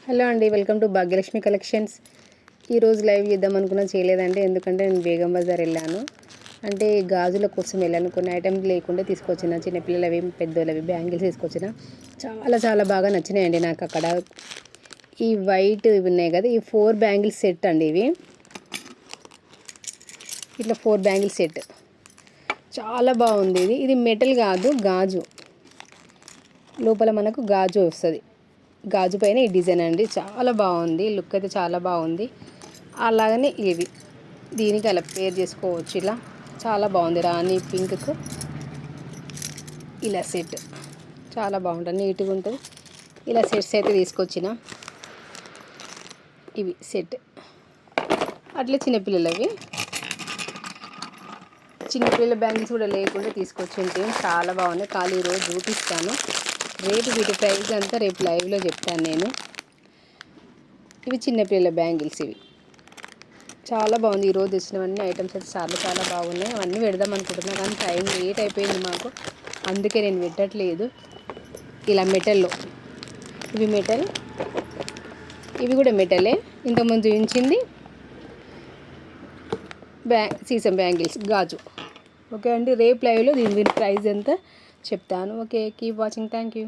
Hello అండి, welcome to Bhagyalakshmi collections. ఈరోజు live చేద్దాం అనుకున్నా చేయలేదండి, ఎందుకంటే నేను బేగం బజార్ వెళ్ళాను. అంటే గాజుల కోసం వెళ్ళాను. కొన్ని ఐటమ్స్ లేకుండా తీసుకొచ్చిన, చిన్నపిల్లలవి పెద్దోళ్ళవి బ్యాంగిల్స్ తీసుకొచ్చిన. చాలా చాలా బాగా నచ్చినాయండి నాకు అక్కడ. ఈ వైట్ ఇవి ఉన్నాయి కదా, ఈ 4 బ్యాంగిల్స్ సెట్ అండి. ఇవి ఇట్లా 4 బ్యాంగిల్స్ సెట్ చాలా బాగుంది. ఇది మెటల్ కాదు, గాజు. లోపల మనకు గాజు వస్తుంది. గాజు పైన ఈ డిజైన్ అండి, చాలా బాగుంది. లుక్ అయితే చాలా బాగుంది. అలాగనే ఇవి దీనికి అలా పేర్ చేసుకోవచ్చు. ఇలా చాలా బాగుంది. రాణి పింక్కు ఇలా సెట్ చాలా బాగుంటుంది, నీట్గా ఉంటుంది. ఇలా సెట్స్ అయితే తీసుకొచ్చిన. ఇవి సెట్ అట్లా చిన్నపిల్లలవి. చిన్నపిల్లల బ్యాంగిల్స్ కూడా లేకుండా తీసుకొచ్చింటే చాలా బాగున్నాయి. ఖాళీ రోజు చూపిస్తాను. రేపు వీటి ప్రైస్ అంతా రేపు లైవ్లో చెప్తాను నేను. ఇవి చిన్నపిల్లల బ్యాంగిల్స్. ఇవి చాలా బాగుంది. ఈరోజు తెచ్చినవన్నీ ఐటమ్స్ అయితే చాలా చాలా బాగున్నాయి. అవన్నీ పెడదాం అనుకుంటున్నాను, కానీ టైం లేట్ అయిపోయింది మాకు, అందుకే నేను పెట్టట్లేదు. ఇలా మెటల్లో, ఇవి మెటల్, ఇవి కూడా మెటలే. ఇంతకుముందు చూపించింది సీసం బ్యాంగిల్స్ గాజు. ఓకే అండి, రేపు లైవ్లో దీని ప్రైస్ ఎంత చెప్తాను. Okay, keep watching. Thank you.